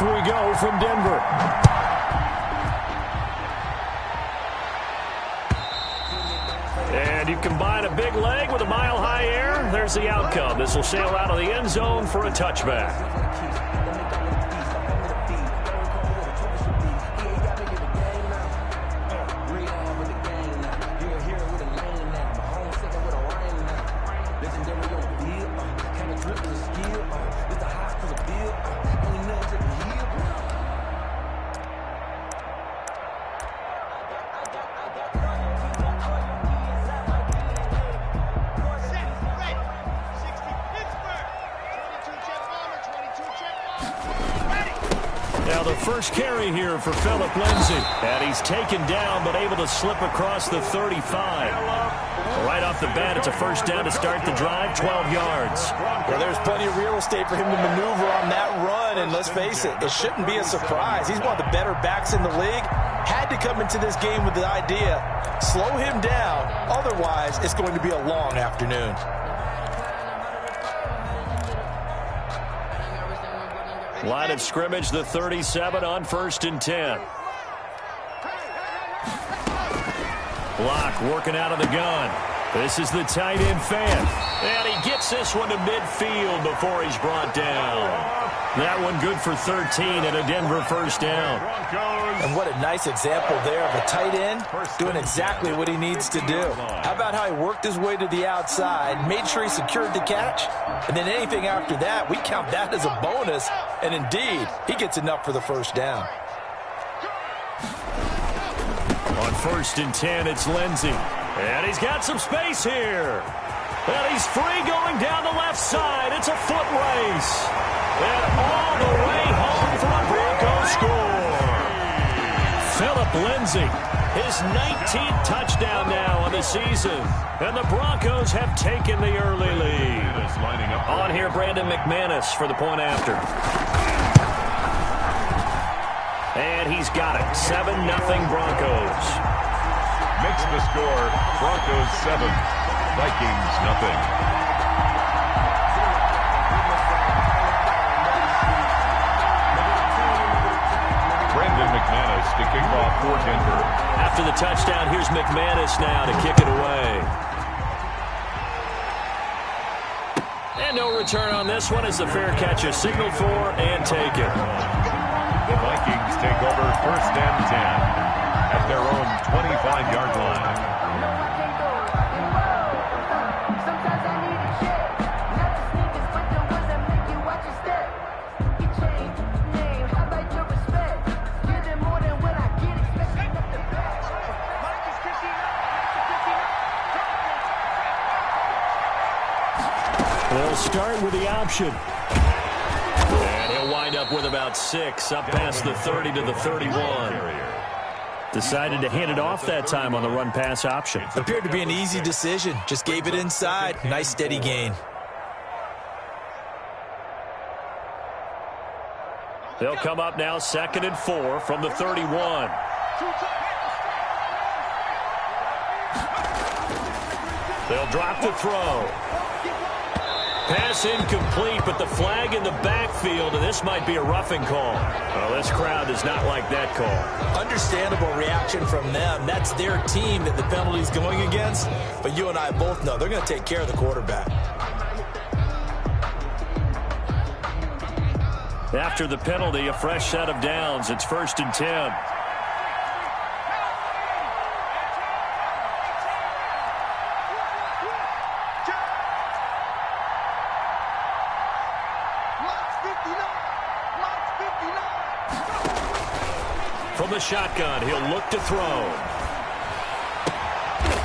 Off we go from Denver. And you combine a big leg with a mile-high air, there's the outcome. This will sail out of the end zone for a touchback. Now the first carry here for Phillip Lindsay. And he's taken down but able to slip across the 35. Right off the bat, it's a first down to start the drive, 12 yards. Well, there's plenty of real estate for him to maneuver on that run. And let's face it, it shouldn't be a surprise. He's one of the better backs in the league. Had to come into this game with the idea, slow him down. Otherwise, it's going to be a long afternoon. Line of scrimmage, the 37 on 1st and 10. Block working out of the gun. This is the tight end fan. And he gets this one to midfield before he's brought down. That one good for 13 and a Denver first down. And what a nice example there of a tight end doing exactly what he needs to do. How about how he worked his way to the outside, made sure he secured the catch, and then anything after that, we count that as a bonus. And indeed, he gets enough for the first down. On 1st and 10, it's Lindsay. And he's got some space here. And he's free going down the left side. It's a foot race. And all the way home for a Broncos score. Phillip Lindsay, his 19th touchdown now on the season. And the Broncos have taken the early lead. On here, Brandon McManus for the point after. And he's got it. 7-0 Broncos. Makes the score Broncos 7, Vikings 0. McManus to kick off for Denver. After the touchdown, here's McManus now to kick it away. And no return on this one as the fair catch is signaled for and taken. The Vikings take over 1st and 10 at their own 25-yard line. They'll start with the option. And he'll wind up with about 6, up past the 30 to the 31. Decided to hand it off that time on the run-pass option. Appeared to be an easy decision. Just gave it inside. Nice, steady gain. They'll come up now 2nd and 4 from the 31. They'll drop the throw. Pass incomplete, but the flag in the backfield, and this might be a roughing call. Well, this crowd does not like that call. Understandable reaction from them. That's their team that the penalty's going against. But you and I both know they're going to take care of the quarterback. After the penalty, a fresh set of downs. It's 1st and 10. From the shotgun, he'll look to throw.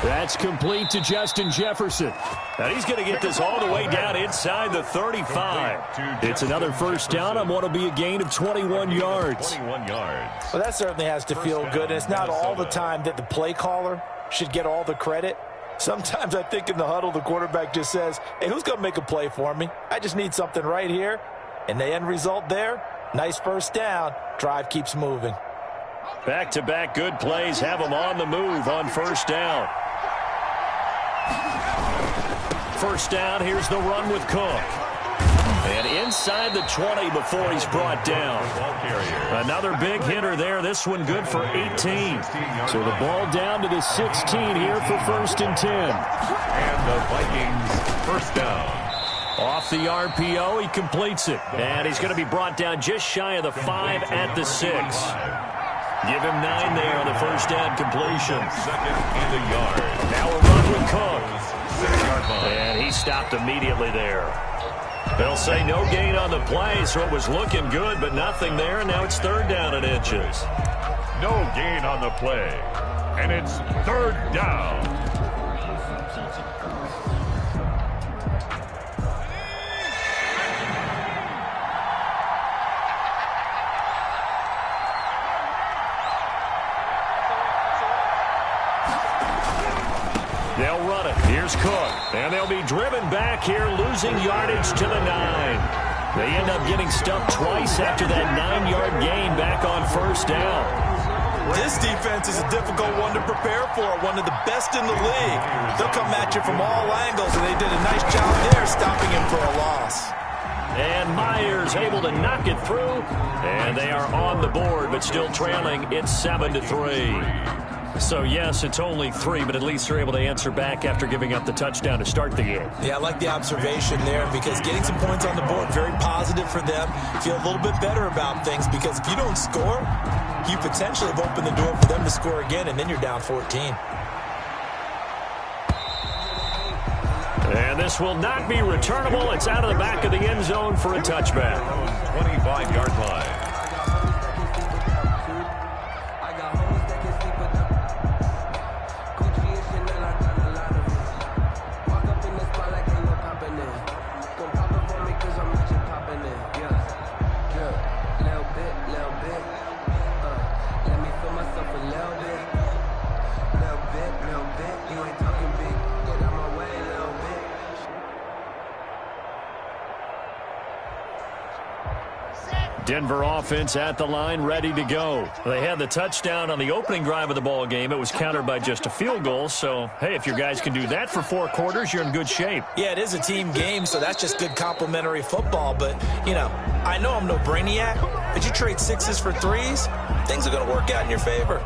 That's complete to Justin Jefferson. And he's going to get this all the way down inside the 35. It's another first down on what will be a gain of 21 yards. 21 yards. Well, that certainly has to feel good. And it's not all the time that the play caller should get all the credit. Sometimes I think in the huddle, the quarterback just says, hey, who's going to make a play for me? I just need something right here. And the end result there, nice first down. Drive keeps moving. Back-to-back good plays have them on the move on first down. First down, here's the run with Cook. And inside the 20 before he's brought down. Another big hitter there. This one good for 18. So the ball down to the 16 here for 1st and 10. And the Vikings first down. Off the RPO, he completes it. And he's going to be brought down just shy of the 5 at the 6. Give him 9 there on the first down completion. Second and a yard. Now a run with Cook. 6-yard line. And he stopped immediately there. They'll say no gain on the play, so it was looking good, but nothing there. And now it's 3rd down and inches. No gain on the play. And it's 3rd down. They'll run it. Here's Cook. And they'll be driven back here, losing yardage to the 9. They end up getting stuffed twice after that 9-yard gain back on 1st down. This defense is a difficult one to prepare for, one of the best in the league. They'll come at you from all angles, and they did a nice job there stopping him for a loss. And Myers able to knock it through. And they are on the board, but still trailing. It's 7-3. So, yes, it's only 3, but at least they're able to answer back after giving up the touchdown to start the game. Yeah, I like the observation there because getting some points on the board, very positive for them. Feel a little bit better about things because if you don't score, you potentially have opened the door for them to score again, and then you're down 14. And this will not be returnable. It's out of the back of the end zone for a touchback. 25-yard line. Denver offense at the line, ready to go. They had the touchdown on the opening drive of the ball game. It was countered by just a field goal. So, hey, if your guys can do that for 4 quarters, you're in good shape. Yeah, it is a team game, so that's just good complimentary football. But, you know, I know I'm no brainiac, but you trade 6s for 3s, things are going to work out in your favor.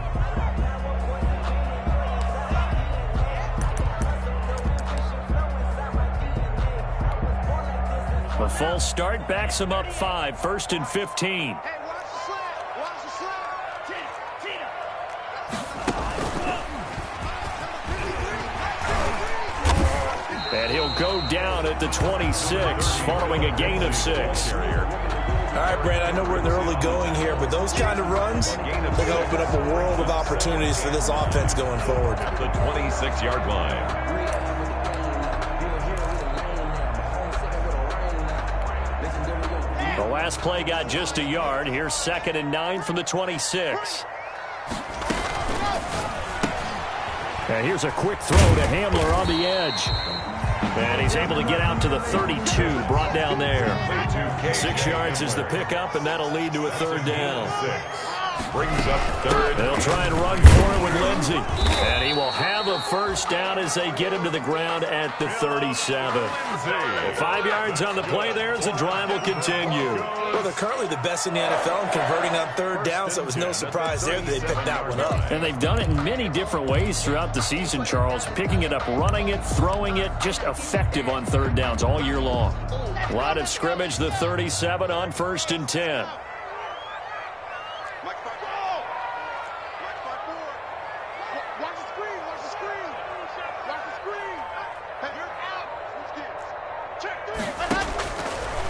A false start backs him up 5, 1st and 15. And he'll go down at the 26 following a gain of 6. All right, Brad, I know we're in the early going here, but those kind of runs, they're going to open up a world of opportunities for this offense going forward. At the 26-yard line. The last play got just a yard. Here's 2nd and 9 from the 26. And here's a quick throw to Hamler on the edge. And he's able to get out to the 32, brought down there. 6 yards is the pickup, and that'll lead to a 3rd down. Brings up 3rd. They'll try and run for it with Lindsey. And he will have a 1st down as they get him to the ground at the 37. 5 yards on the play there as the drive will continue. Well, they're currently the best in the NFL in converting on 3rd down, so it was no surprise there that they picked that one up. And they've done it in many different ways throughout the season, Charles. Picking it up, running it, throwing it, just effective on 3rd downs all year long. Line of scrimmage, the 37 on 1st and 10.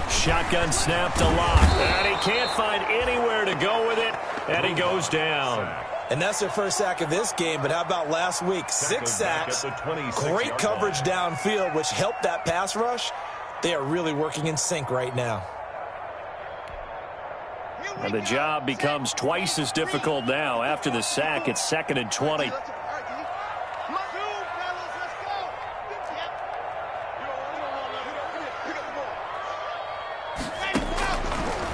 Shotgun snap to Locke. And he can't find anywhere to go with it. And he goes down. And that's their first sack of this game, but how about last week? 6 sacks, great coverage downfield, which helped that pass rush. They are really working in sync right now. And the job becomes twice as difficult now. After the sack, it's 2nd and 20.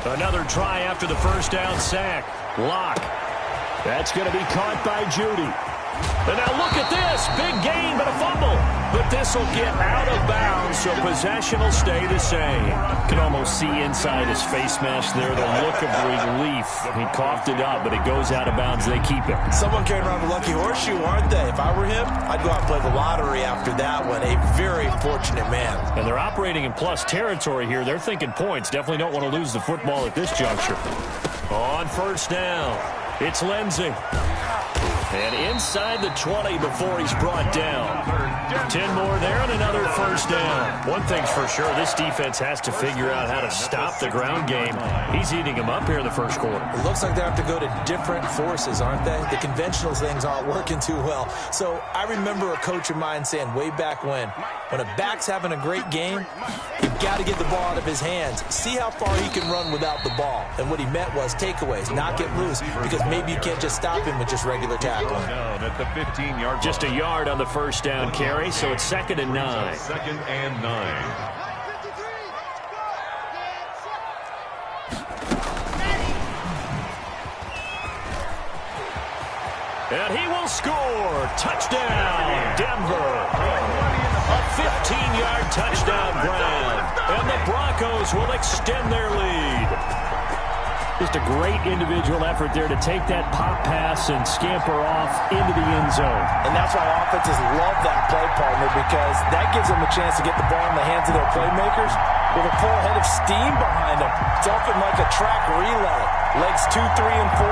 Another try after the 1st down sack. Locke. That's going to be caught by Judy. And now look at this. Big gain, but a fumble. But this will get out of bounds, so possession will stay the same. Can almost see inside his face mask there the look of relief. He coughed it up, but it goes out of bounds. They keep it. Someone carrying around a lucky horseshoe, aren't they? If I were him, I'd go out and play the lottery after that one. A very fortunate man. And they're operating in plus territory here. They're thinking points. Definitely don't want to lose the football at this juncture. On first down, it's Lindsey. And inside the 20 before he's brought down. 10 more there and another first down. One thing's for sure, this defense has to figure out how to stop the ground game. He's eating them up here in the first quarter. It looks like they have to go to different forces, aren't they? The conventional things aren't working too well. So I remember a coach of mine saying way back when a back's having a great game, you've got to get the ball out of his hands. See how far he can run without the ball. And what he meant was takeaways, not get loose, because maybe you can't just stop him with just regular tackling. Down at the 15-yard line. Just a yard on the first down carry, so it's 2nd and 9. 2nd and 9. And he will score. Touchdown, Denver. A 15-yard touchdown grab. And the Broncos will extend their lead. Just a great individual effort there to take that pop pass and scamper off into the end zone. And that's why offenses love that play, partner, because that gives them a chance to get the ball in the hands of their playmakers with a full head of steam behind them. It's often like a track relay. Legs 2, 3, and 4.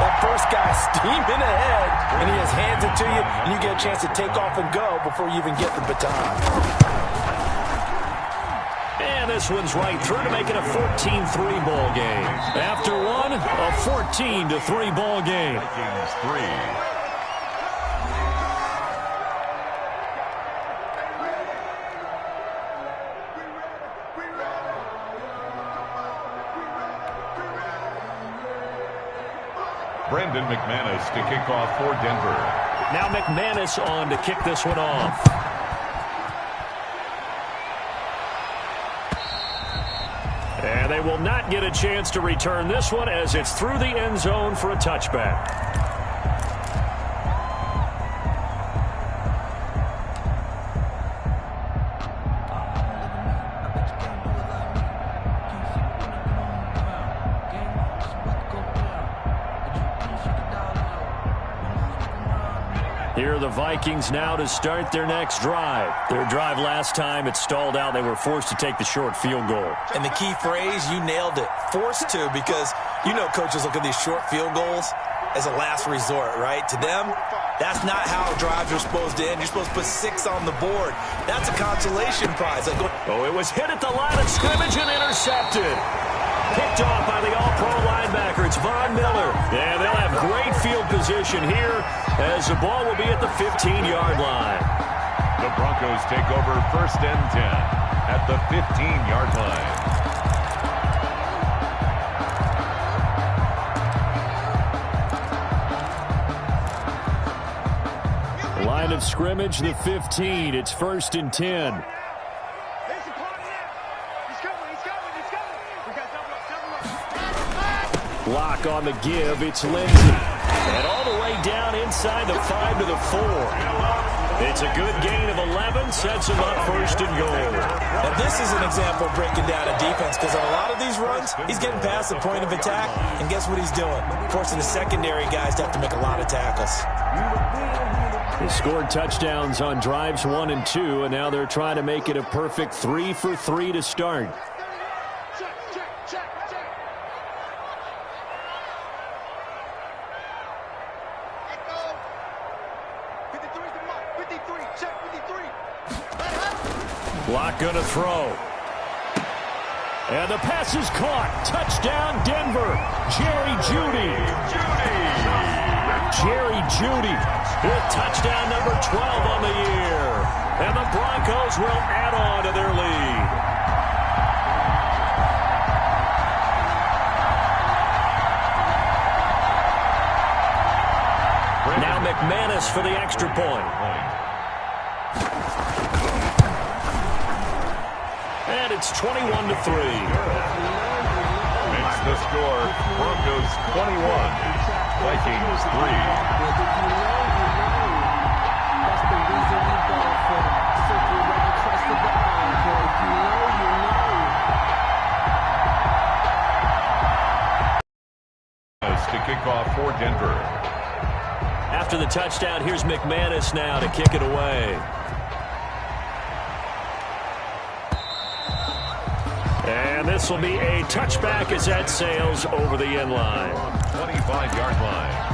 That first guy steaming ahead, and he has hands it to you, and you get a chance to take off and go before you even get the baton. And this one's right through to make it a 14-3 ball game. After one, a 14-3 ball game. Vikings 3. Brendan McManus to kick off for Denver. Now McManus on to kick this one off. And they will not get a chance to return this one as it's through the end zone for a touchback. Here are the Vikings now to start their next drive. Their drive last time, it stalled out. They were forced to take the short field goal. And the key phrase, you nailed it, forced to, because you know coaches look at these short field goals as a last resort, right? To them, that's not how drives are supposed to end. You're supposed to put 6 on the board. That's a consolation prize. Oh, it was hit at the line of scrimmage and intercepted. Picked off by the all-pro linebacker. It's Von Miller. Yeah, they'll have great field position here as the ball will be at the 15-yard line. The Broncos take over 1st and 10 at the 15-yard line. Line of scrimmage, the 15. It's 1st and 10. Block on the give. It's Lindsey. And all the way down inside the 5 to the 4. It's a good gain of 11. Sets him up 1st and goal. Now, this is an example of breaking down a defense, because on a lot of these runs, he's getting past the point of attack, and guess what he's doing? Forcing the secondary guys to have to make a lot of tackles. They scored touchdowns on drives 1 and 2, and now they're trying to make it a perfect 3 for 3 to start. Block going to throw. And the pass is caught. Touchdown, Denver. Jerry Jeudy. Jerry Jeudy with touchdown number 12 on the year. And the Broncos will add on to their lead. Now McManus for the extra point. And it's 21-3. Makes the score. Broncos 21. Vikings 3. kickoff for Denver. After the touchdown, here's McManus now to kick it away. And this will be a touchback as that sails over the end line. 25-yard line.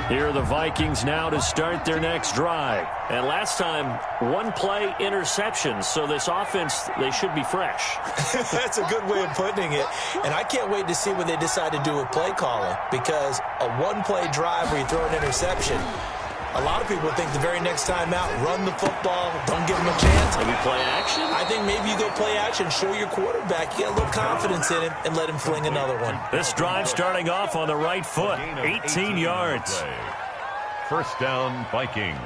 Here are the Vikings now to start their next drive. And last time, one-play interception. So this offense, they should be fresh. That's a good way of putting it. And I can't wait to see what they decide to do with play calling. Because a one-play drive where you throw an interception, a lot of people think the very next time out, run the football, don't give them a chance. Maybe play action? I think maybe you go play action, show your quarterback, you get a little confidence in him, and let him fling another one. This drive starting off on the right foot, 18 yards. First down, Vikings.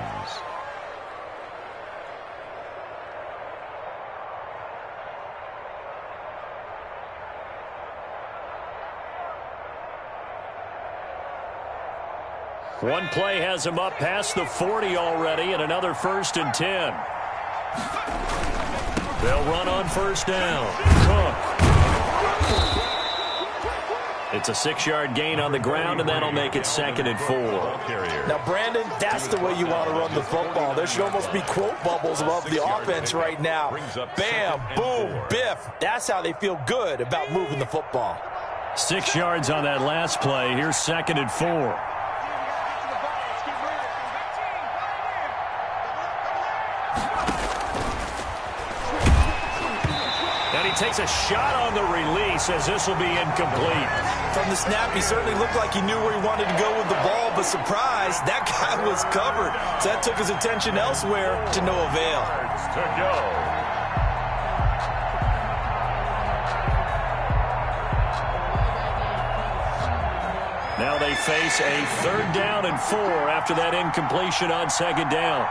One play has him up past the 40 already, and another 1st and 10. They'll run on first down. Cook. It's a 6-yard gain on the ground, and that'll make it 2nd and 4. Now, Brandon, that's the way you want to run the football. There should almost be quote bubbles above the offense right now. Bam, boom, biff. That's how they feel good about moving the football. 6 yards on that last play. Here's 2nd and 4. Takes a shot on the release as this will be incomplete. From the snap, he certainly looked like he knew where he wanted to go with the ball, but surprise, that guy was covered. So that took his attention elsewhere to no avail. To go. Now they face a 3rd down and 4 after that incompletion on 2nd down.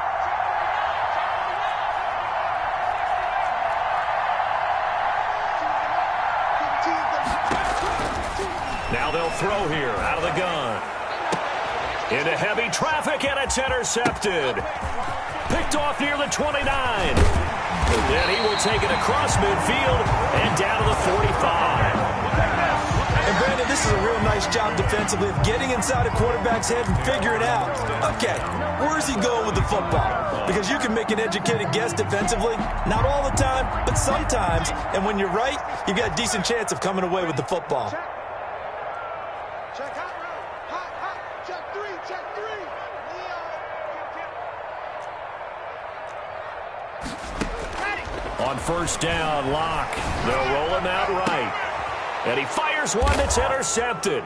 Now they'll throw here out of the gun. Into heavy traffic, and it's intercepted. Picked off near the 29. Then he will take it across midfield and down to the 45. And Brandon, this is a real nice job defensively of getting inside a quarterback's head and figuring out, okay, where's he going with the football? Because you can make an educated guess defensively, not all the time, but sometimes. And when you're right, you've got a decent chance of coming away with the football. On first down, Locke. They'll roll him out right. And he fires one that's intercepted.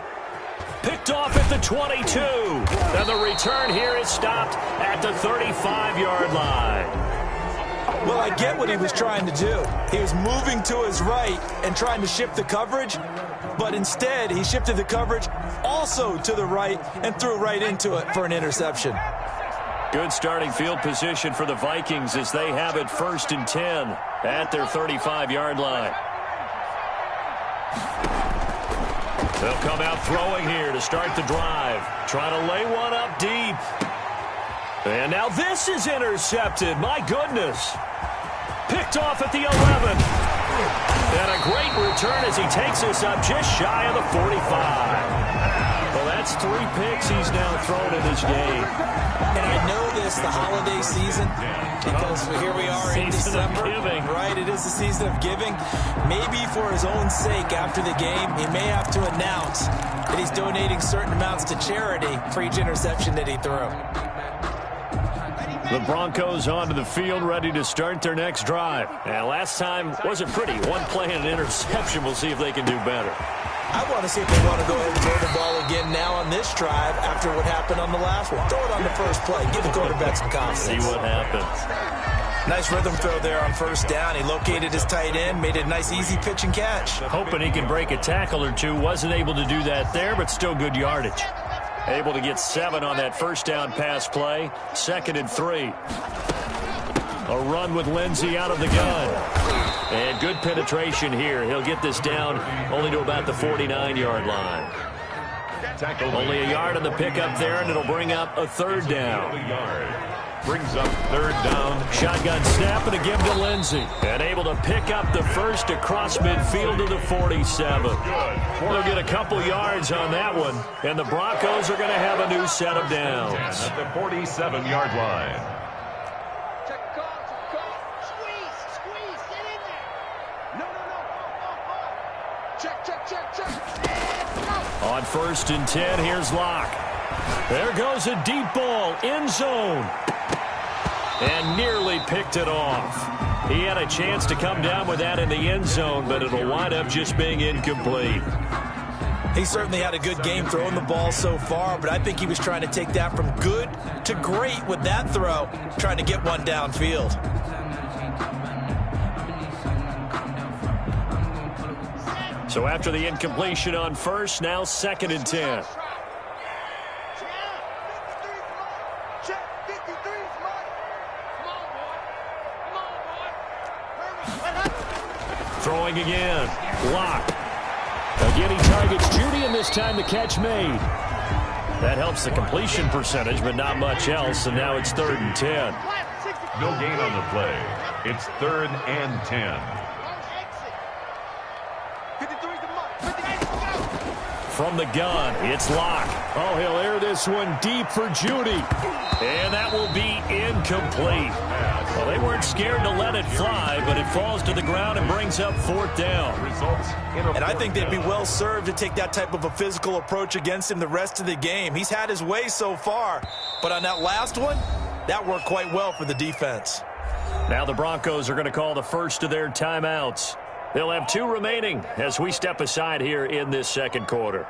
Picked off at the 22. And the return here is stopped at the 35-yard line. Well, I get what he was trying to do. He was moving to his right and trying to shift the coverage. But instead, he shifted the coverage also to the right and threw right into it for an interception. Good starting field position for the Vikings as they have it 1st and 10 at their 35-yard line. They'll come out throwing here to start the drive. Trying to lay one up deep. And now this is intercepted. My goodness. Picked off at the 11. And a great return as he takes us up just shy of the 45. Well, that's 3 picks he's now thrown in this game. And I know this, the holiday season, because here we are in December. Right, it is the season of giving. Maybe for his own sake after the game, he may have to announce that he's donating certain amounts to charity for each interception that he threw. The Broncos onto the field, ready to start their next drive. And last time wasn't pretty. One play and an interception. We'll see if they can do better. I want to see if they want to go ahead and throw the ball again now on this drive after what happened on the last one. Throw it on the first play. Give the quarterback some confidence. See what happens. Nice rhythm throw there on first down. He located his tight end, made it a nice, easy pitch and catch. Hoping he can break a tackle or two. Wasn't able to do that there, but still good yardage. Able to get 7 on that first down pass play. 2nd and 3. A run with Lindsey out of the gun. And good penetration here. He'll get this down only to about the 49-yard line. Only a yard on the pickup there, and it'll bring up a 3rd down. brings up third down. Shotgun snap and a give to Lindsey. And able to pick up the first across midfield to the 47. They'll get a couple yards on that one. And the Broncos are going to have a new set of downs. At the 47-yard line. On 1st and 10, here's Locke. There goes a deep ball, end zone. And nearly picked it off. He had a chance to come down with that in the end zone, but it'll wind up just being incomplete. He certainly had a good game throwing the ball so far, but I think he was trying to take that from good to great with that throw, trying to get one downfield. So after the incompletion on 1st, now 2nd and 10. Throwing again. Locke. Again, he targets Judy, and this time the catch made. That helps the completion percentage, but not much else, and now it's 3rd and 10. No gain on the play. It's 3rd and 10. From the gun, it's Locke. Oh, he'll air this one deep for Judy. And that will be incomplete. Well, they weren't scared to let it fly, but it falls to the ground and brings up 4th down. And I think they'd be well served to take that type of a physical approach against him the rest of the game. He's had his way so far, but on that last one, that worked quite well for the defense. Now the Broncos are going to call the first of their timeouts. They'll have 2 remaining as we step aside here in this 2nd quarter.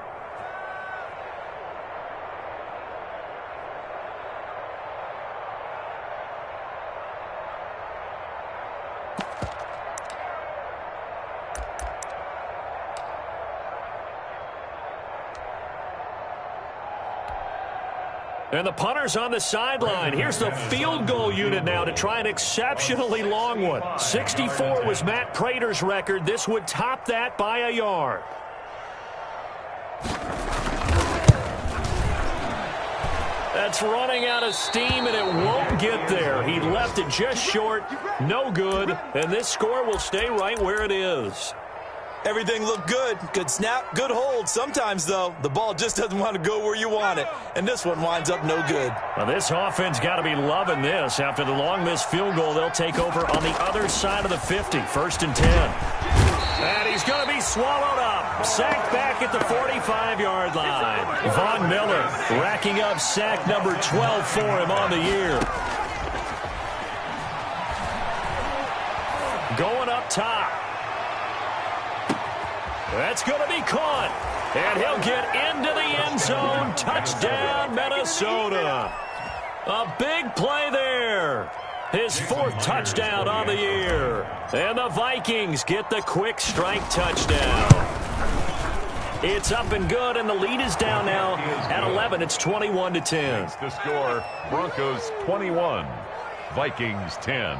And the punter's on the sideline. Here's the field goal unit now to try an exceptionally long one. 64 was Matt Prater's record. This would top that by a yard. That's running out of steam, and it won't get there. He left it just short. No good. And this score will stay right where it is. Everything looked good. Good snap, good hold. Sometimes, though, the ball just doesn't want to go where you want it. And this one winds up no good. Well, this offense got to be loving this. After the long missed field goal, they'll take over on the other side of the 50. 1st and 10. And he's going to be swallowed up. Sacked back at the 45-yard line. Von Miller racking up sack number 12 for him on the year. Going up top. That's going to be caught. And he'll get into the end zone. Touchdown, Minnesota. A big play there. His 4th touchdown on the year. And the Vikings get the quick strike touchdown. It's up and good, and the lead is down now at 11. It's 21-10. The score, Broncos 21, Vikings 10.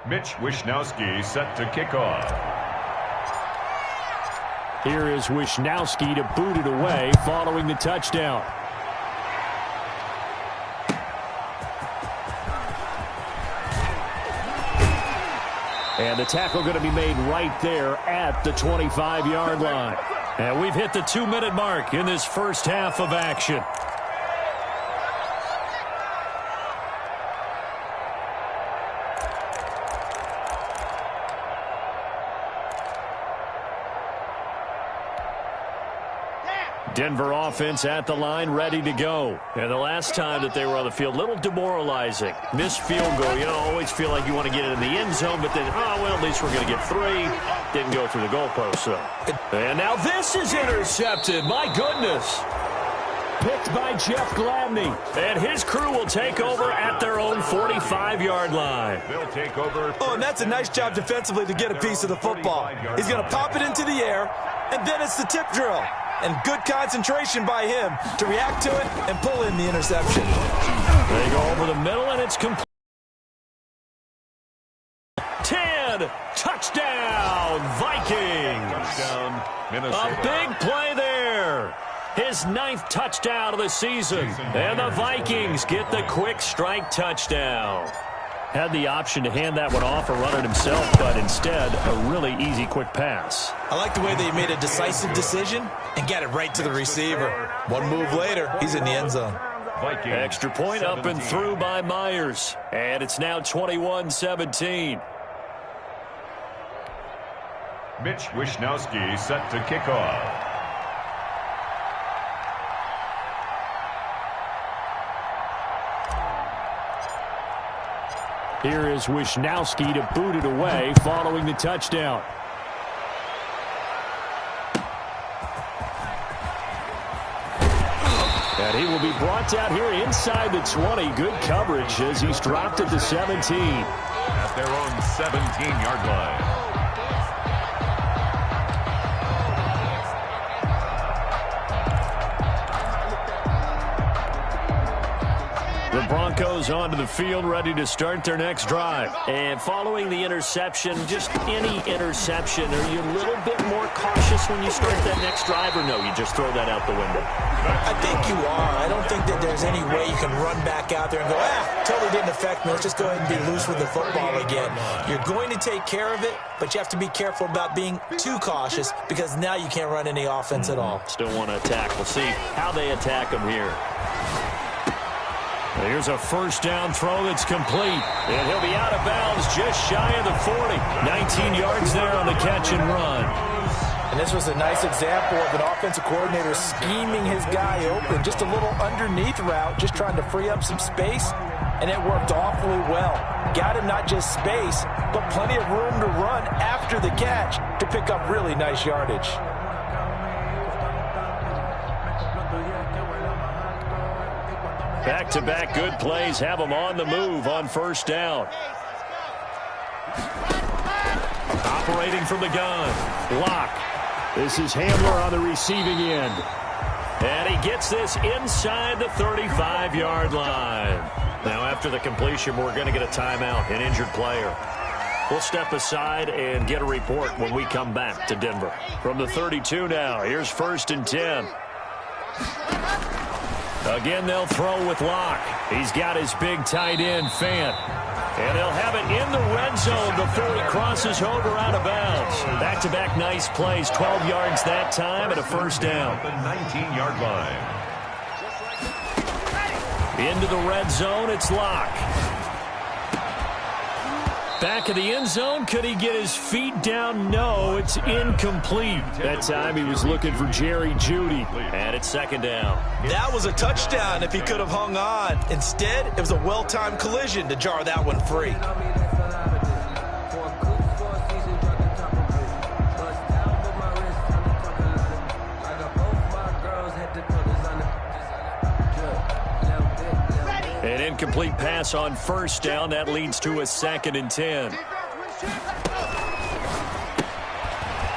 Mitch Wishnowsky set to kick off. Here is Wishnowsky to boot it away following the touchdown. And the tackle going to be made right there at the 25-yard line. And we've hit the 2-minute mark in this first half of action. Denver offense at the line, ready to go. And the last time that they were on the field, a little demoralizing. Missed field goal. You know, always feel like you want to get it in the end zone, but then, oh, well, at least we're going to get 3. Didn't go through the goalpost, though. And now this is intercepted. My goodness. Picked by Jeff Gladney. And his crew will take over at their own 45-yard line. They'll take over. Oh, and that's a nice job defensively to get a piece of the football. He's going to pop it into the air, and then it's the tip drill. And good concentration by him to react to it and pull in the interception. They go over the middle, and it's complete. 10. Touchdown, Vikings. Touchdown, Minnesota. A big play there. His 9th touchdown of the season. And the Vikings get the quick strike touchdown. Had the option to hand that one off or run it himself, but instead, a really easy quick pass. I like the way they made a decisive decision and got it right to the receiver. One move later, he's in the end zone. Vikings, Extra point 17. up and through by Myers. And it's now 21-17. Mitch Wishnowsky set to kick off. Here is Wishnowsky to boot it away following the touchdown. And he will be brought down here inside the 20. Good coverage as he's dropped at the 17. At their own 17-yard line. The Broncos onto the field, ready to start their next drive. And following the interception, just any interception, are you a little bit more cautious when you start that next drive, or no, you just throw that out the window? I think you are. I don't think that there's any way you can run back out there and go, totally didn't affect me. Let's just go ahead and be loose with the football again. You're going to take care of it, but you have to be careful about being too cautious because now you can't run any offense at all. Still want to attack. We'll see how they attack them here. Here's a first down throw that's complete. And he'll be out of bounds just shy of the 40. 19 yards there on the catch and run. And this was a nice example of an offensive coordinator scheming his guy open. Just a little underneath route, just trying to free up some space. And it worked awfully well. Got him not just space, but plenty of room to run after the catch to pick up really nice yardage. Back-to-back good plays have them on the move on first down. Operating from the gun. Block. This is Hamler on the receiving end. And he gets this inside the 35-yard line. Now, after the completion, we're going to get a timeout, an injured player. We'll step aside and get a report when we come back to Denver. From the 32 now, here's 1st and 10. Again, they'll throw with Locke. He's got his big tight end, Fant. And they'll have it in the red zone before he crosses over out of bounds. Back-to-back nice plays, 12 yards that time and a first down. The 19-yard line. Into the red zone, it's Locke. Back of the end zone, could he get his feet down? No, it's incomplete. That time he was looking for Jerry Jeudy. And it's 2nd down. That was a touchdown if he could have hung on. Instead, it was a well-timed collision to jar that one free. An incomplete pass on first down. That leads to a 2nd and 10.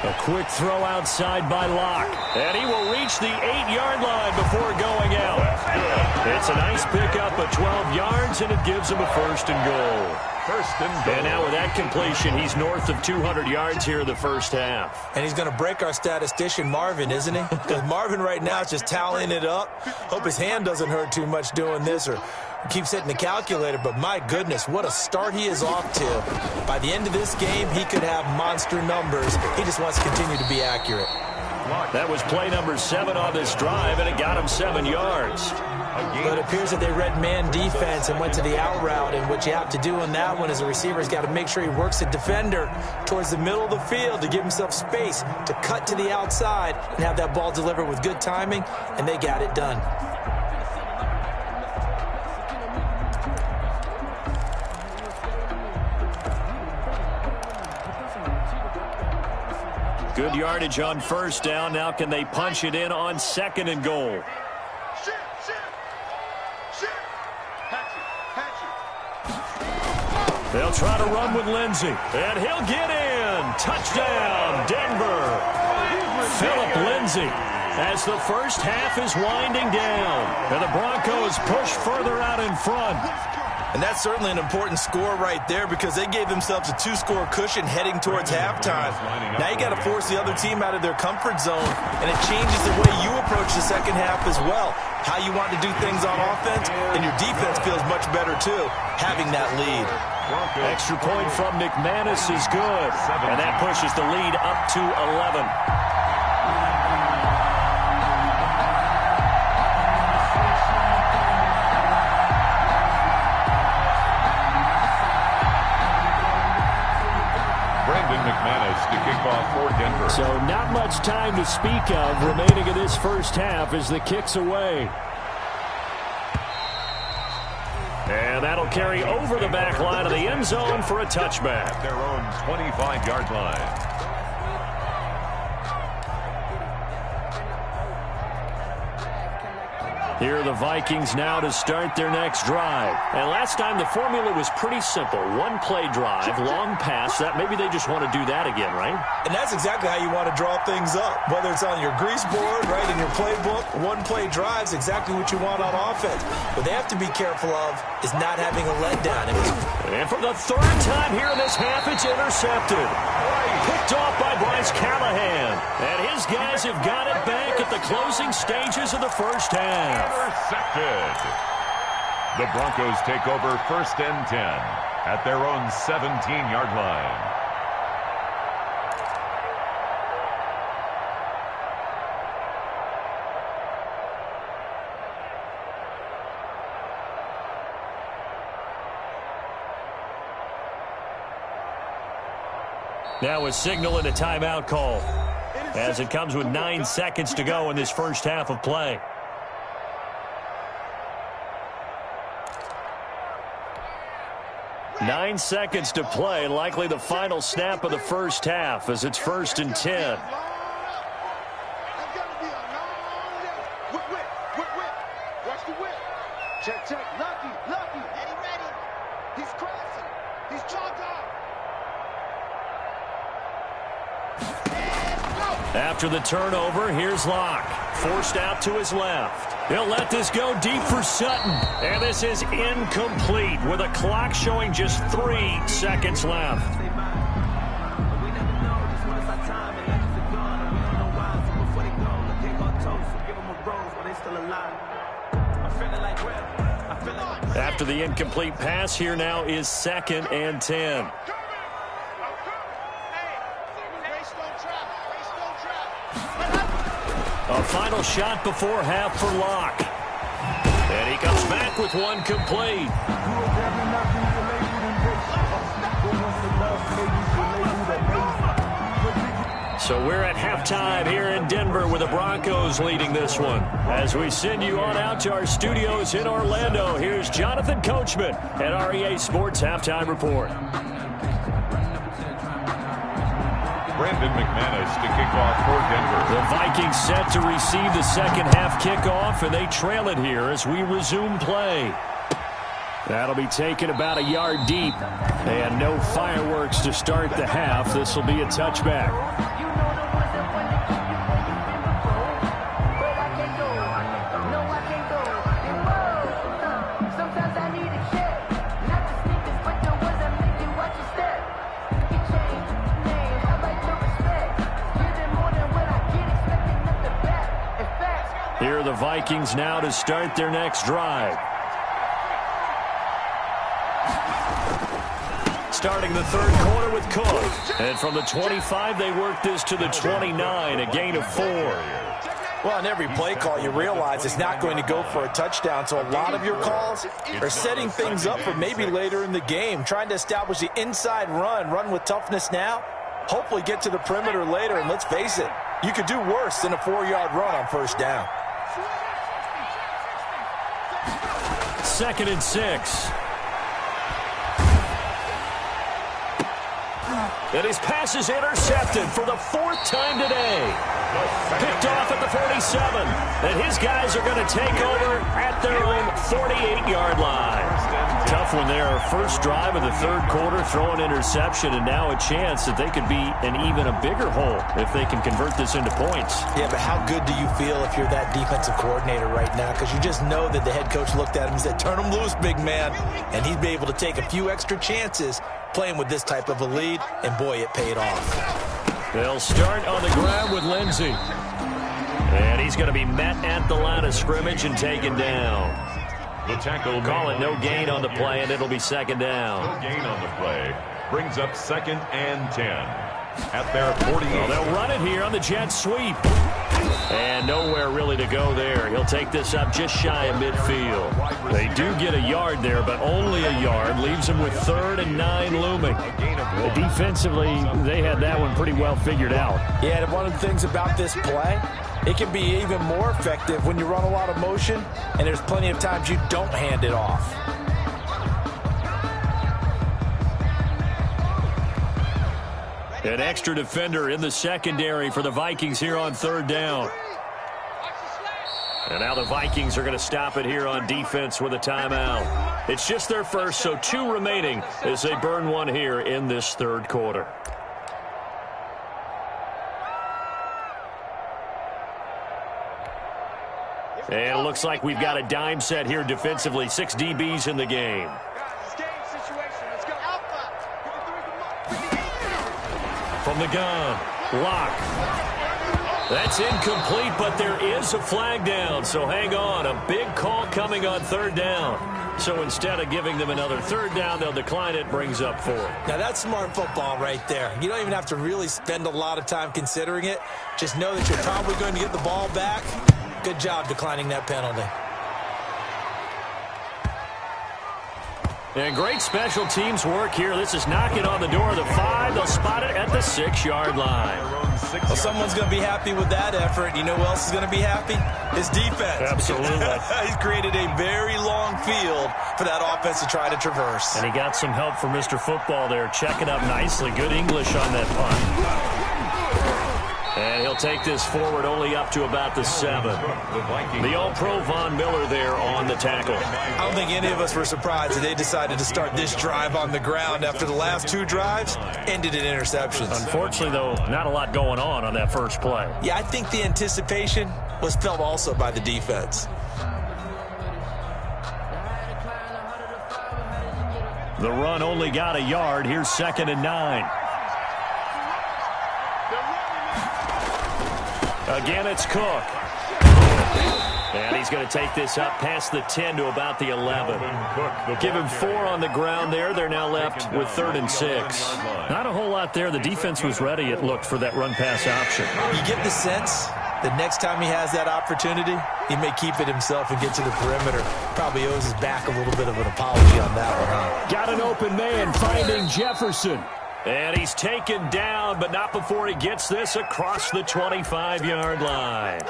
A quick throw outside by Locke. And he will reach the 8-yard line before going out. It's a nice pickup of 12 yards, and it gives him a 1st and goal. 1st and goal. And now with that completion, he's north of 200 yards here in the first half. And he's going to break our statistician, Marvin, isn't he? Because Marvin right now is just tallying it up. Hope his hand doesn't hurt too much doing this or keeps hitting the calculator. But my goodness, what a start he is off to. By the end of this game, he could have monster numbers. He just wants to continue to be accurate. That was play number 7 on this drive, and it got him 7 yards. But it appears that they read man defense and went to the out route, and what you have to do on that one is a receiver's got to make sure he works the defender towards the middle of the field to give himself space to cut to the outside and have that ball delivered with good timing, and they got it done. Good yardage on first down. Now can they punch it in on 2nd and goal? They'll try to run with Lindsey. And he'll get in. Touchdown, Denver. Philip Lindsey as the first half is winding down. And the Broncos push further out in front. And that's certainly an important score right there because they gave themselves a 2-score cushion heading towards halftime. Now you got to force the other team out of their comfort zone, and it changes the way you approach the second half as well. How you want to do things on offense, and your defense feels much better too, having that lead. Extra point from McManus is good, and that pushes the lead up to 11. McManus to kick off for Denver. So not much time to speak of remaining in this first half as the kick's away. And that'll carry over the back line of the end zone for a touchback. At their own 25-yard line. Here are the Vikings now to start their next drive. And last time the formula was pretty simple. One-play drive, long pass. That maybe they just want to do that again, right? And that's exactly how you want to draw things up. Whether it's on your grease board, right, in your playbook, one-play drive's exactly what you want on offense. What they have to be careful of is not having a letdown. And for the third time here in this half, it's intercepted. Picked off by Bryce Callahan. And his guys have got it back at the closing stages of the first half. Intercepted. The Broncos take over 1st and 10 at their own 17-yard line. Now a signal and a timeout call as it comes with 9 seconds to go in this first half of play. Nine seconds to play, likely the final snap of the first half as it's 1st and 10. Check. Lucky. Ready. He's crossing. He's chalked up. After the turnover, here's Locke. Forced out to his left. He'll let this go deep for Sutton. And this is incomplete with a clock showing just 3 seconds left. After the incomplete pass, here now is 2nd and 10. A final shot before half for Locke. And he comes back with one complete. So we're at halftime here in Denver with the Broncos leading this one. As we send you on out to our studios in Orlando, here's Jonathan Coachman at REA Sports Halftime Report. Brandon McManus to kick off for Denver. The Vikings set to receive the second half kickoff, and they trail it here as we resume play. That'll be taken about a yard deep, and no fireworks to start the half. This will be a touchback. Here are the Vikings now to start their next drive. Starting the third quarter with Cook. And from the 25, they work this to the 29, a gain of 4. Well, on every play call, you realize it's not going to go for a touchdown, so a lot of your calls are setting things up for maybe later in the game, trying to establish the inside run with toughness now, hopefully get to the perimeter later, and let's face it, you could do worse than a 4-yard run on first down. 2nd and 6. And his pass is intercepted for the 4th time today. Picked off at the 47. And his guys are going to take over at their own 48-yard line. Tough one there. First drive of the 3rd quarter, throw an interception, and now a chance that they could be in even a bigger hole if they can convert this into points. Yeah, but how good do you feel if you're that defensive coordinator right now? Because you just know that the head coach looked at him and said, turn him loose, big man. And he'd be able to take a few extra chances playing with this type of a lead, and boy, it paid off. They'll start on the ground with Lindsey. And he's going to be met at the line of scrimmage and taken down. The tackle Call it no gain on the play, and it'll be 2nd down. No gain on the play. Brings up 2nd and 10 at their 48. Well, they'll run it here on the jet sweep. And nowhere really to go there. He'll take this up just shy of midfield. They do get a yard there, but only a yard. Leaves them with 3rd and 9 looming. Defensively, they had that one pretty well figured out. Yeah, and one of the things about this play, it can be even more effective when you run a lot of motion, and there's plenty of times you don't hand it off. An extra defender in the secondary for the Vikings here on 3rd down. And now the Vikings are going to stop it here on defense with a timeout. It's just their first, so 2 remaining as they burn one here in this 3rd quarter. And it looks like we've got a dime set here defensively. 6 DBs in the game. From the gun, Lock. That's incomplete, but there is a flag down, so hang on. A big call coming on 3rd down. So instead of giving them another 3rd down, they'll decline it, brings up 4. Now, that's smart football right there. You don't even have to really spend a lot of time considering it. Just know that you're probably going to get the ball back. Good job declining that penalty. And great special teams work here. This is knocking on the door of the 5. They'll spot it at the 6-yard line. Well, someone's going to be happy with that effort. You know who else is going to be happy? His defense. Absolutely. He's created a very long field for that offense to try to traverse. And he got some help from Mr. Football there, checking up nicely. Good English on that punt. And he'll take this forward only up to about the 7. The All-Pro Von Miller there on the tackle. I don't think any of us were surprised that they decided to start this drive on the ground after the last 2 drives ended in interceptions. Unfortunately, though, not a lot going on that first play. Yeah, I think the anticipation was felt also by the defense. The run only got a yard. Here's 2nd and 9. Again, it's Cook. And he's going to take this up past the 10 to about the 11. Give him 4 on the ground there. They're now left with 3rd and 6. Not a whole lot there. The defense was ready, it looked, for that run-pass option. You get the sense that next time he has that opportunity, he may keep it himself and get to the perimeter. Probably owes his back a little bit of an apology on that one, huh? Got an open man finding Jefferson. And he's taken down, but not before he gets this across the 25-yard line.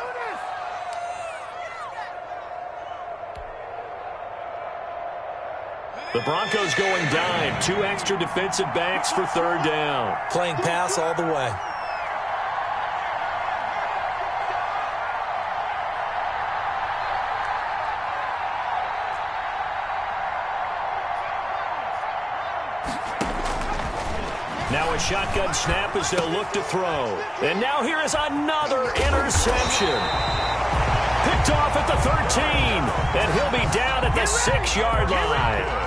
The Broncos going dime. 2 extra defensive backs for 3rd down. Playing pass all the way. Now a shotgun snap as they'll look to throw. And now here is another interception. Picked off at the 13. And he'll be down at the 6-yard line.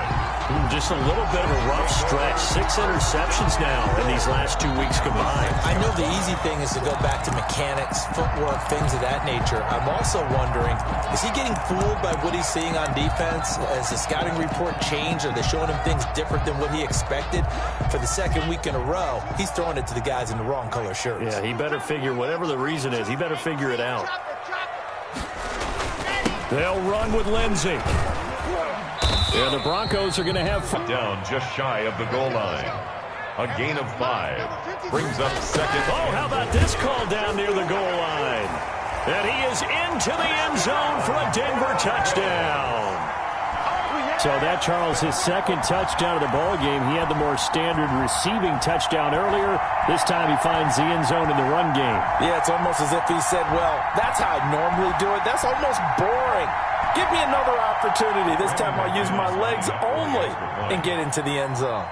Just a little bit of a rough stretch. 6 interceptions now in these last 2 weeks combined. I know the easy thing is to go back to mechanics, footwork, things of that nature. I'm also wondering, is he getting fooled by what he's seeing on defense? Has the scouting report changed? Are they showing him things different than what he expected? For the 2nd week in a row, he's throwing it to the guys in the wrong color shirts. Yeah, he better figure, whatever the reason is, he better figure it out. They'll run with Lindsey. Yeah, the Broncos are going to have down just shy of the goal line. A gain of 5 brings up 2nd. Oh, how about this call down near the goal line? And he is into the end zone for a Denver touchdown. So that, Charles, his second touchdown of the ball game. He had the more standard receiving touchdown earlier. This time he finds the end zone in the run game. Yeah, it's almost as if he said, well, that's how I normally do it. That's almost boring. Give me another opportunity. This time I'll use my legs only and get into the end zone.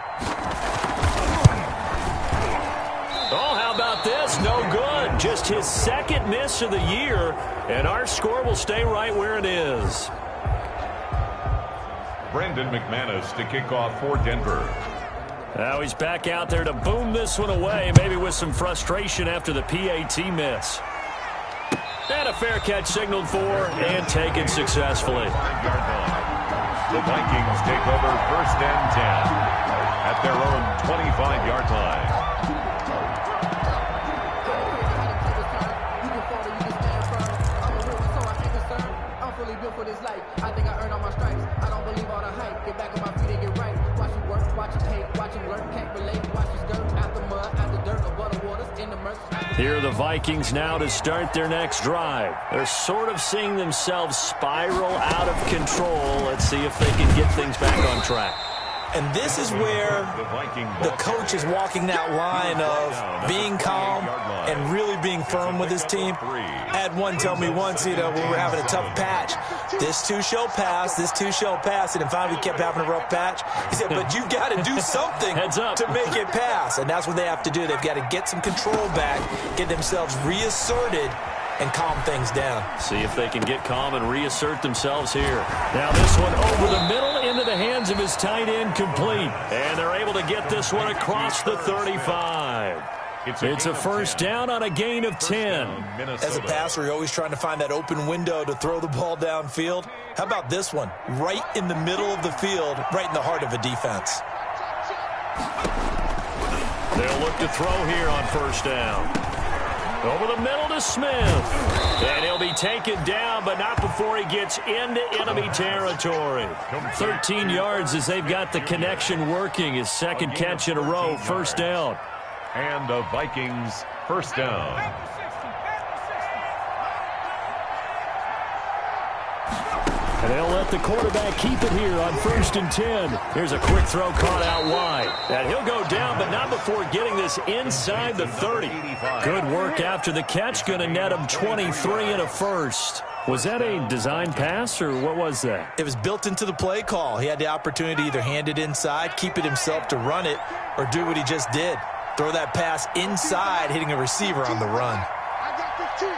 Oh, how about this? No good. Just his second miss of the year, and our score will stay right where it is. Brendan McManus to kick off for Denver. Now he's back out there to boom this one away, maybe with some frustration after the PAT miss. And a fair catch signaled for and taken successfully. The Vikings take over 1st and 10 at their own 25-yard line. For this life, I think I earned all my stripes. I don't believe all the hype. Get back on my feet and get right. Watch it work, watch it hate, watch it learn. Can't relate, watch it skirt. Out the mud, out the dirt, above the waters, in the murk. Here are the Vikings now to start their next drive. They're sort of seeing themselves spiral out of control. Let's see if they can get things back on track. And this is where the coach is walking that line of being calm and really being firm with his team. I had one tell me once, when we were having a tough patch, this too shall pass, this too shall pass. And then finally we kept having a rough patch. He said, but you've got to do something to make it pass. And that's what they have to do. They've got to get some control back, get themselves reasserted, and calm things down. See if they can get calm and reassert themselves here. Now this one over the middle into the hands of his tight end, complete. And they're able to get this one across the 35. It's a first down on a gain of 10. As a passer, you're always trying to find that open window to throw the ball downfield. How about this one? Right in the middle of the field, right in the heart of a defense. They'll look to throw here on first down. Over the middle to Smith. And he'll be taken down, but not before he gets into enemy territory. 13 yards as they've got the connection working. His second catch in a row, first down. And the Vikings first down. And they'll let the quarterback keep it here on 1st and 10. Here's a quick throw caught out wide. And he'll go down, but not before getting this inside the 30. Good work after the catch. Going to net him 23 and a first. Was that a design pass, or what was that? It was built into the play call. He had the opportunity to either hand it inside, keep it himself to run it, or do what he just did. Throw that pass inside, hitting a receiver on the run. I got 15.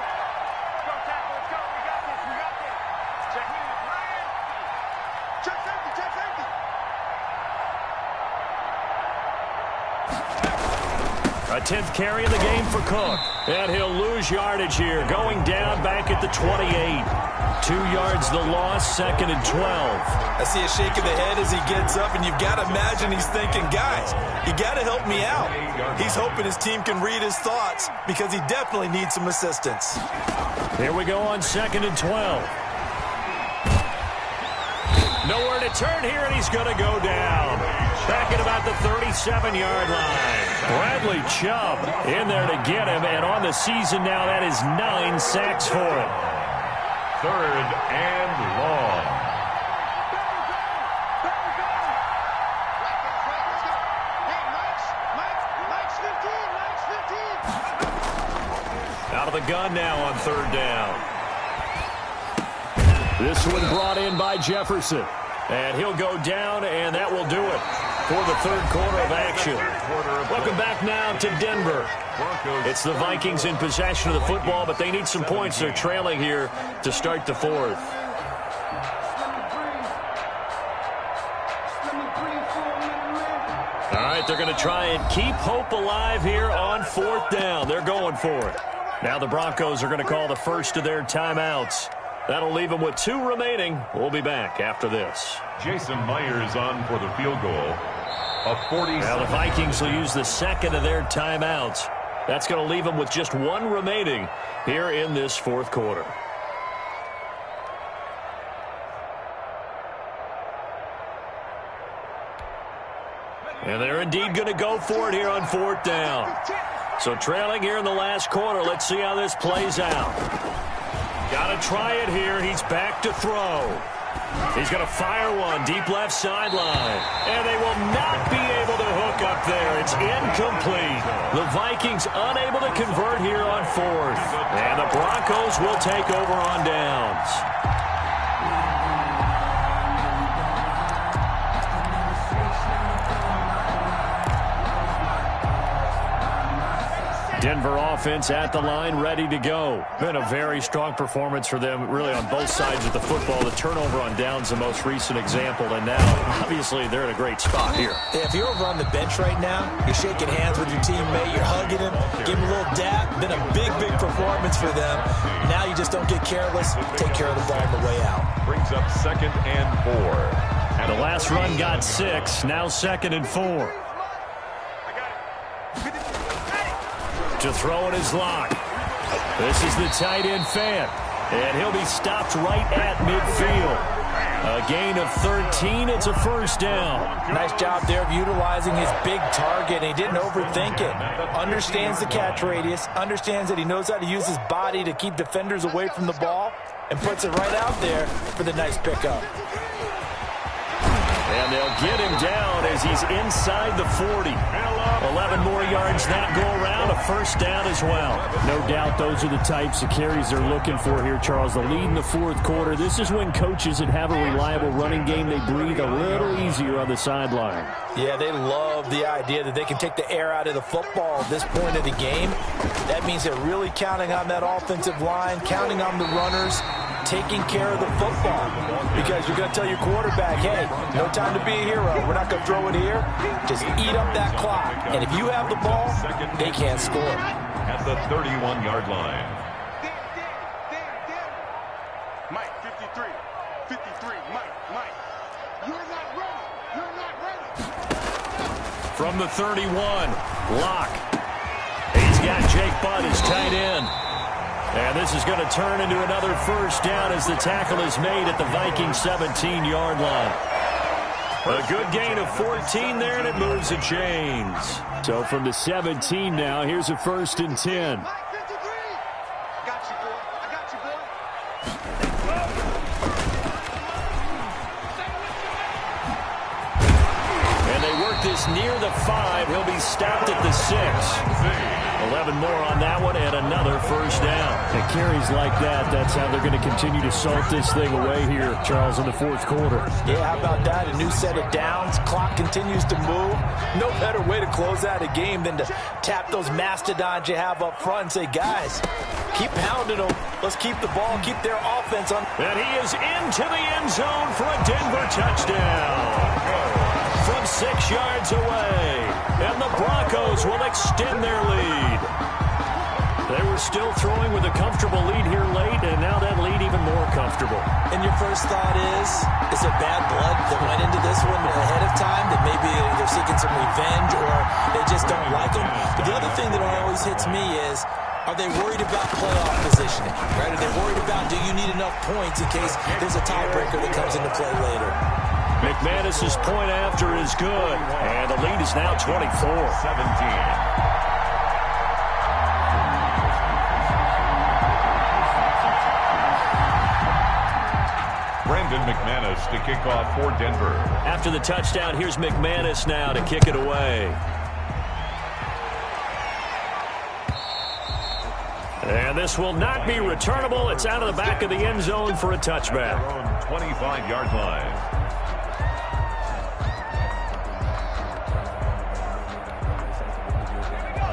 A 10th carry in the game for Cook. And he'll lose yardage here. Going down back at the 28. 2 yards the loss, 2nd and 12. I see a shake of the head as he gets up, and you've got to imagine he's thinking, guys, you got to help me out. He's hoping his team can read his thoughts because he definitely needs some assistance. Here we go on 2nd and 12. Nowhere to turn here, and he's going to go down. Back at about the 37-yard line. Bradley Chubb in there to get him, and on the season now, that is 9 sacks for him. 3rd and long. Out of the gun now on 3rd down. This one brought in by Jefferson. And he'll go down, and that will do it for the 3rd quarter of action. Welcome back now to Denver. It's the Vikings in possession of the football, but they need some points. They're trailing here to start the 4th. All right, they're going to try and keep hope alive here on 4th down. They're going for it. Now the Broncos are going to call the first of their timeouts. That'll leave them with 2 remaining. We'll be back after this. Jason Myers on for the field goal. A 40. Now the Vikings will use the 2nd of their timeouts. That's going to leave them with just 1 remaining here in this 4th quarter. And they're indeed going to go for it here on 4th down. So trailing here in the last quarter. Let's see how this plays out. Got to try it here. He's back to throw. He's going to fire one deep left sideline. And they will not be able to hook up there. It's incomplete. The Vikings unable to convert here on fourth. And the Broncos will take over on downs. Denver offense at the line, ready to go. Been a very strong performance for them, really, on both sides of the football. The turnover on downs, the most recent example, and now, obviously, they're in a great spot here. Yeah, if you're over on the bench right now, you're shaking hands with your teammate, you're hugging him, give him a little dap. Been a big, big performance for them. Now you just don't get careless. Take care of the ball on the way out. Brings up 2nd and 4. And the last run got 6, now 2nd and 4. To throw in his lock. This is the tight end Fant. And he'll be stopped right at midfield. A gain of 13. It's a first down. Nice job there of utilizing his big target. He didn't overthink it. Understands the catch radius. Understands that he knows how to use his body to keep defenders away from the ball. And puts it right out there for the nice pickup. And they'll get him down as he's inside the 40. 11 more yards that go around, a first down as well. No doubt those are the types of carries they're looking for here, Charles. The lead in the fourth quarter. This is when coaches that have a reliable running game, they breathe a little easier on the sideline. Yeah, they love the idea that they can take the air out of the football at this point of the game. That means they're really counting on that offensive line, counting on the runners, taking care of the football. Because you're going to tell your quarterback, hey, no time to be a hero. We're not going to throw it here. Just eat up that clock. And if you have the ball, they can't score. At the 31-yard line. Mike, 53. 53. Mike. You're not ready. You're not ready. From the 31, Locke. He's got Jake Butt as tight end. And this is going to turn into another first down as the tackle is made at the Vikings 17-yard line. A good gain of 14 there, and it moves the chains. So from the 17 now, here's a 1st and 10. Mike, 53. Got you, boy. I got you, boy. And they work this near the 5. He'll be stopped at the 6. 11 more on that one, and another first down. And carries like that, that's how they're going to continue to salt this thing away here, Charles, in the fourth quarter. Yeah, how about that? A new set of downs. Clock continues to move. No better way to close out a game than to tap those mastodons you have up front and say, guys, keep pounding them. Let's keep the ball, keep their offense on. And he is into the end zone for a Denver touchdown. From 6 yards away. And the Broncos will extend their lead. They were still throwing with a comfortable lead here late, and now that lead even more comfortable. And your first thought is it bad blood that went into this one ahead of time, that maybe they're seeking some revenge or they just don't like them? But the other thing that always hits me is, are they worried about playoff positioning? Right? Are they worried about, do you need enough points in case there's a tiebreaker that comes into play later? McManus's point after is good, and the lead is now 24-17. Brandon McManus to kick off for Denver. After the touchdown, here's McManus now to kick it away. And this will not be returnable. It's out of the back of the end zone for a touchback. 25-yard line.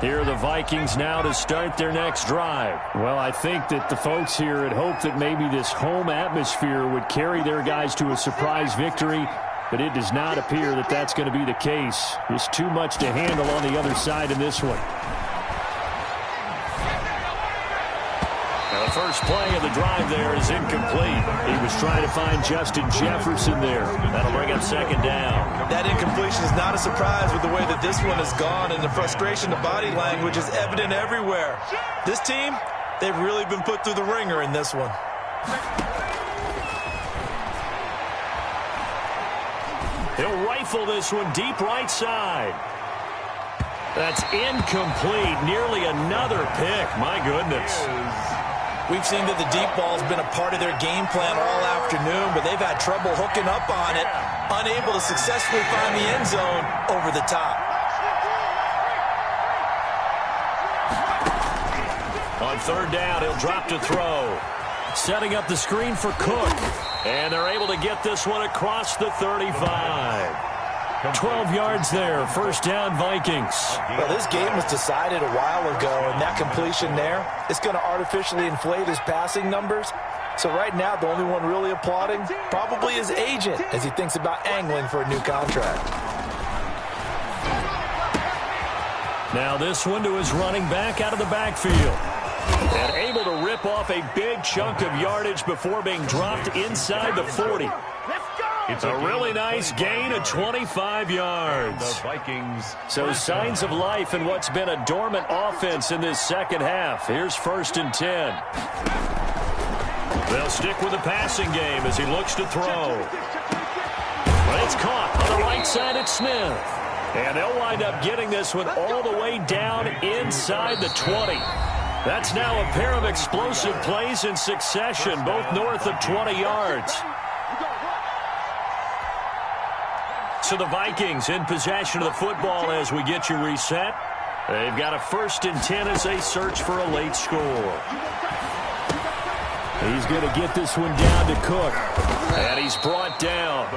Here are the Vikings now to start their next drive. Well, I think that the folks here had hoped that maybe this home atmosphere would carry their guys to a surprise victory, but it does not appear that that's going to be the case. There's too much to handle on the other side in this one. Now, the first play of the drive there is incomplete. He was trying to find Justin Jefferson there. That'll bring up second down. That incompletion is not a surprise with the way that this one has gone, and the frustration, the body language is evident everywhere. This team, they've really been put through the ringer in this one. He'll rifle this one deep right side. That's incomplete. Nearly another pick. My goodness. We've seen that the deep ball's been a part of their game plan all afternoon, but they've had trouble hooking up on it, unable to successfully find the end zone over the top. On third down, he'll drop to throw. Setting up the screen for Cook. And they're able to get this one across the 35. 12 yards there, first down Vikings. Well, this game was decided a while ago, and that completion there is going to artificially inflate his passing numbers. So right now, the only one really applauding probably his agent as he thinks about angling for a new contract. Now this one to his running back out of the backfield. And able to rip off a big chunk of yardage before being dropped inside the 40. It's a really nice gain of 25 yards. The Vikings. So signs of life in what's been a dormant offense in this second half. Here's 1st and 10. They'll stick with the passing game as he looks to throw. But it's caught on the right side at Smith. And they'll wind up getting this one all the way down inside the 20. That's now a pair of explosive plays in succession, both north of 20 yards. So the Vikings in possession of the football as we get you reset. They've got a 1st and 10 as they search for a late score. He's going to get this one down to Cook. And he's brought down.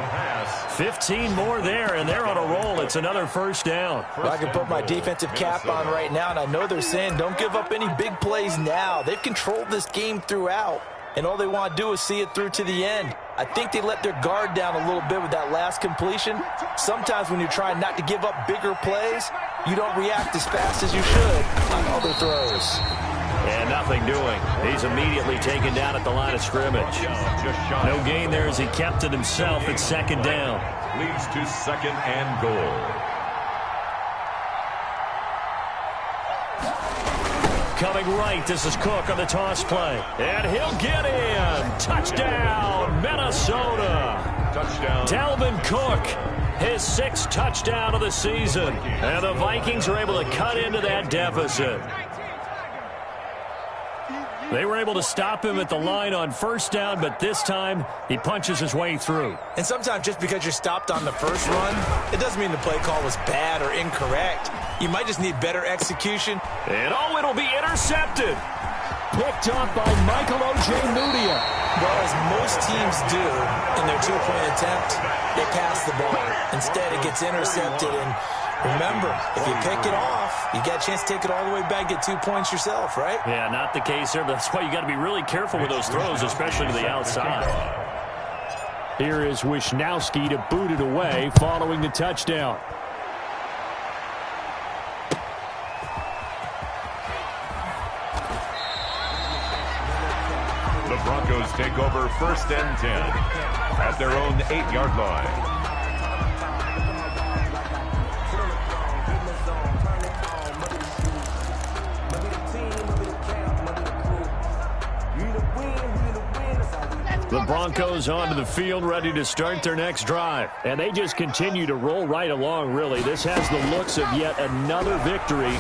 15 more there, and they're on a roll. It's another first down. Well, I can put my defensive cap on right now, and I know they're saying don't give up any big plays now. They've controlled this game throughout, and all they want to do is see it through to the end. I think they let their guard down a little bit with that last completion. Sometimes when you're trying not to give up bigger plays, you don't react as fast as you should on other throws. And nothing doing. He's immediately taken down at the line of scrimmage. No gain there as he kept it himself at 2nd down. Leads to 2nd and goal. Coming right, this is Cook on the toss play. And he'll get in. Touchdown, Minnesota. Touchdown. Dalvin Cook, his 6th touchdown of the season. And the Vikings are able to cut into that deficit. They were able to stop him at the line on 1st down, but this time he punches his way through. And sometimes just because you're stopped on the first run, it doesn't mean the play call was bad or incorrect. You might just need better execution. And it'll be intercepted. Picked off by Michael Ojemudia. Well, as most teams do in their 2-point attempt, they pass the ball. Instead, it gets intercepted. And remember, if you pick it off, you got a chance to take it all the way back, get 2 points yourself, right? Yeah, not the case there. But that's why you got to be really careful with those throws, especially to the outside. Here is Wisnowski to boot it away following the touchdown. The Broncos take over 1st and 10 at their own 8-yard line. The Broncos onto the field, ready to start their next drive. And they just continue to roll right along, really. This has the looks of yet another victory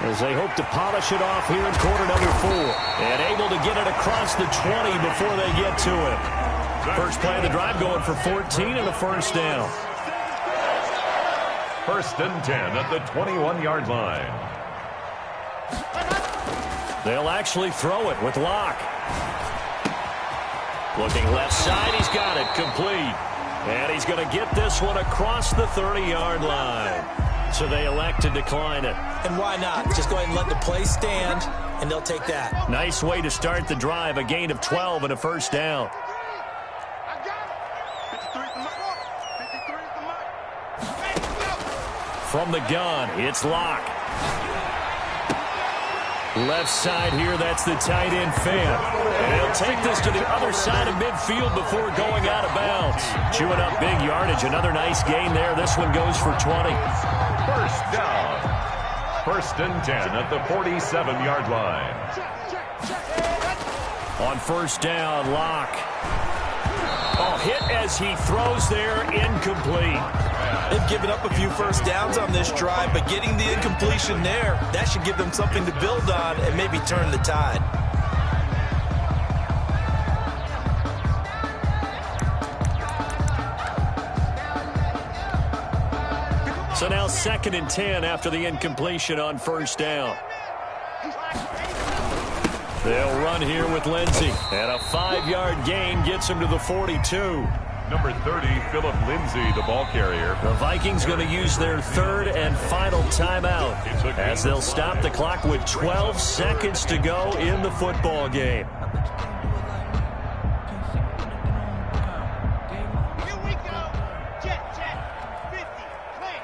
as they hope to polish it off here in quarter number 4. And able to get it across the 20 before they get to it. First play of the drive going for 14 and a 1st down. 1st and 10 at the 21-yard line. They'll actually throw it with Locke. Looking left side, he's got it complete. And he's going to get this one across the 30-yard line. So they elect to decline it. And why not? Just go ahead and let the play stand, and they'll take that. Nice way to start the drive, a gain of 12 and a 1st down. From the gun, it's Locke. Left side here, that's the tight end fan. And he'll take this to the other side of midfield before going out of bounds. Chewing up big yardage, another nice gain there. This one goes for 20. 1st down. 1st and 10 at the 47-yard line. On 1st down, Locke. Oh, hit as he throws there, incomplete. They've given up a few 1st downs on this drive, but getting the incompletion there, that should give them something to build on and maybe turn the tide. So now 2nd and 10 after the incompletion on first down. They'll run here with Lindsey. And a 5-yard gain gets him to the 42. Number 30, Philip Lindsay, the ball carrier. The Vikings going to use their 3rd and final timeout as they'll stop the clock with 12 seconds to go in the football game. Here we go. Jet, 50, clear.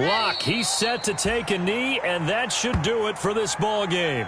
Locke, he's set to take a knee, and that should do it for this ball game.